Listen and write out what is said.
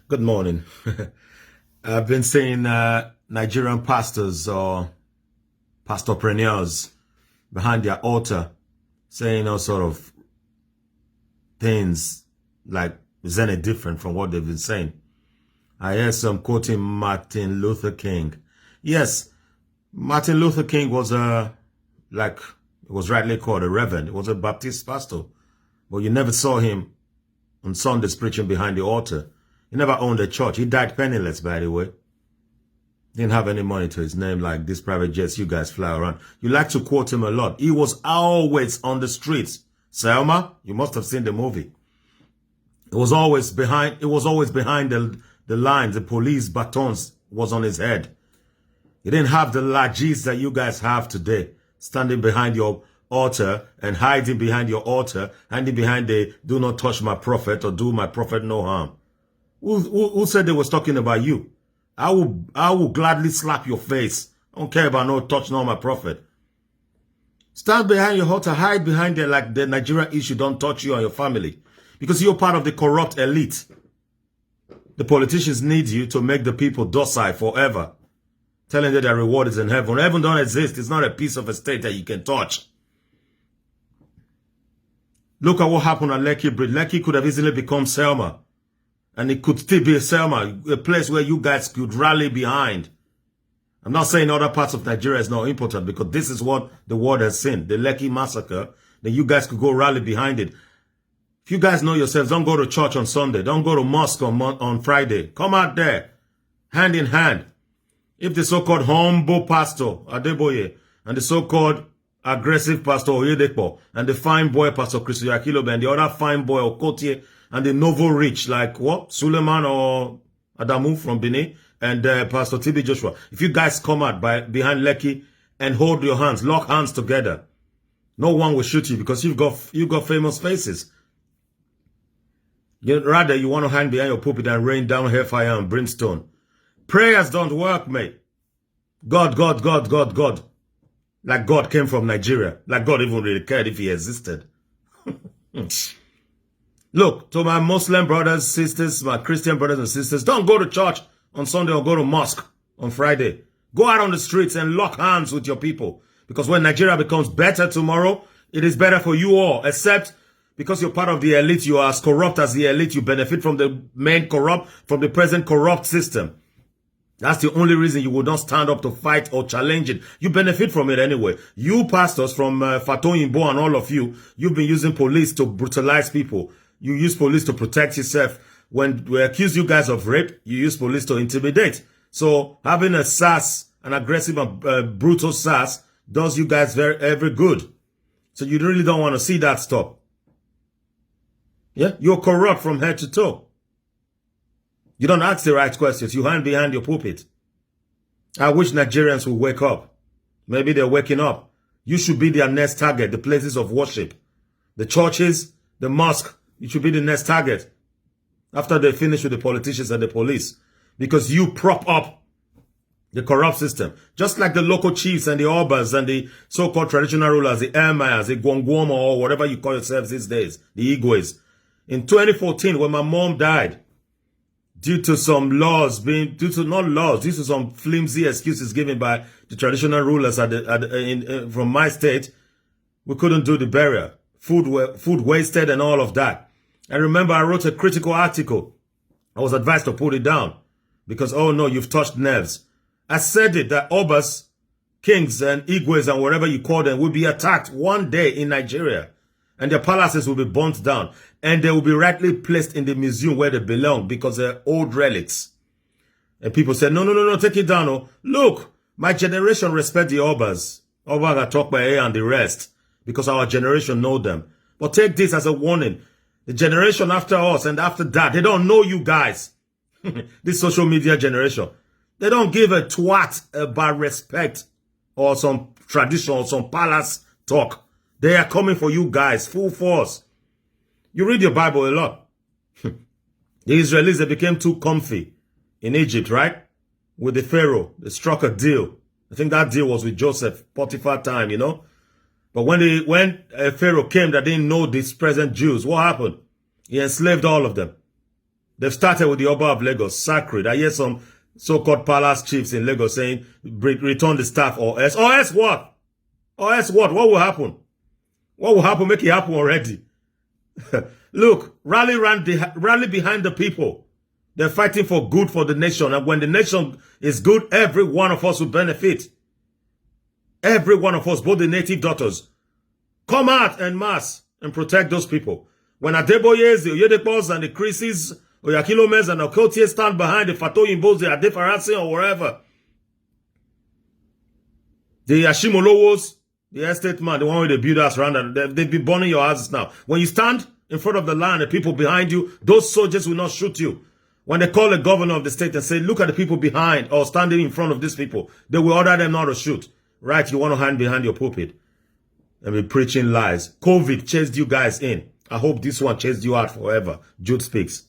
Good morning. I've been seeing Nigerian pastors or pastorpreneurs behind their altar saying all sort of things like, is any different from what they've been saying? I hear some quoting Martin Luther King. Yes, Martin Luther King was like it was rightly called a reverend. He was a Baptist pastor, but you never saw him on Sundays preaching behind the altar. He never owned a church. He died penniless, by the way. Didn't have any money to his name like these private jets you guys fly around. You like to quote him a lot. He was always on the streets. Selma, you must have seen the movie. It was always behind the lines. The police batons was on his head. He didn't have the lajis that you guys have today, standing behind your altar and hiding behind your altar, hiding behind the do not touch my prophet or do my prophet no harm. Who said they was talking about you? I will gladly slap your face. I don't care about no touch no my prophet. Stand behind your altar, hide behind there like the Nigeria issue don't touch you or your family. Because you're part of the corrupt elite. The politicians need you to make the people docile forever. Telling them their reward is in heaven. Heaven don't exist. It's not a piece of a state that you can touch. Look at what happened at Lekki Bridge. Lekki could have easily become Selma. And it could still be a Selma, a place where you guys could rally behind. I'm not saying other parts of Nigeria is not important because this is what the world has seen. The Lekki massacre. Then you guys could go rally behind it. If you guys know yourselves, don't go to church on Sunday. Don't go to mosque on Friday. Come out there, hand in hand. If the so-called humble pastor, Adeboye, and the so-called aggressive pastor, Oyedepo, and the fine boy, Pastor Christo Yakilobe, and the other fine boy, Okotie, and the novel rich, like what? Suleiman or Adamu from Benin, and Pastor TB Joshua. If you guys come out behind Lekki and hold your hands, lock hands together, no one will shoot you because you've got famous faces. Rather, you want to hang behind your pulpit and rain down hellfire and brimstone. Prayers don't work, mate. God. Like God came from Nigeria. Like God even really cared if he existed. Look, to my Muslim brothers, sisters, my Christian brothers and sisters, don't go to church on Sunday or go to mosque on Friday. Go out on the streets and lock hands with your people. Because when Nigeria becomes better tomorrow, it is better for you all, except because you're part of the elite, you are as corrupt as the elite, you benefit from the from the present corrupt system. That's the only reason you would not stand up to fight or challenge it. You benefit from it anyway. You pastors from Fatoyinbo and all of you, you've been using police to brutalize people. You use police to protect yourself. When we accuse you guys of rape, you use police to intimidate. So having a sass, an aggressive and brutal sass, does you guys very good. So you really don't want to see that stop. Yeah, you're corrupt from head to toe. You don't ask the right questions. You hide behind your pulpit. I wish Nigerians would wake up. Maybe they're waking up. You should be their next target, the places of worship. The churches, the mosque, you should be the next target. After they finish with the politicians and the police. Because you prop up the corrupt system. Just like the local chiefs and the obas and the so-called traditional rulers, the emayas, the gwangwoma or whatever you call yourselves these days, the Igwes. In 2014, when my mom died, due to some due to some flimsy excuses given by the traditional rulers from my state, we couldn't do the burial. Food wasted and all of that. I remember I wrote a critical article. I was advised to put it down because, oh no, you've touched nerves. I said it that Obas, kings and Igwes and whatever you call them will be attacked one day in Nigeria. And their palaces will be burnt down. And they will be rightly placed in the museum where they belong because they're old relics. And people said, no, take it down. Oh. Look, my generation respect the Obas. Obas are talked by A and the rest because our generation know them. But take this as a warning. The generation after us and after that, they don't know you guys. This social media generation. They don't give a twat about respect or some tradition or some palace talk. They are coming for you guys, full force. You read your Bible a lot. The Israelis, they became too comfy in Egypt, right? With the Pharaoh, they struck a deal. I think that deal was with Joseph, Potiphar time, you know? But when Pharaoh came that didn't know these present Jews, what happened? He enslaved all of them. They've started with the Oba of Lagos, sacred. I hear some so-called palace chiefs in Lagos saying, return the staff or else. Or else what? Or else what? What will happen? What will happen? Make it happen already. Look, rally behind the people. They're fighting for good for the nation. And when the nation is good, every one of us will benefit. Every one of us, both the native daughters. Come out en masse and protect those people. When Adeboyes, the Oyedepos and the Chris's, Oyakilomens and Okotie stand behind the Fatoyimbos, the Adefarasi or wherever. The Ashimolowos, the estate man, the one with the builders around, they've been burning your houses now. When you stand in front of the land, the people behind you, those soldiers will not shoot you. When they call the governor of the state and say, look at the people behind or standing in front of these people, they will order them not to shoot. Right, you want to hide behind your pulpit and be preaching lies. COVID chased you guys in. I hope this one chased you out forever. Jude speaks.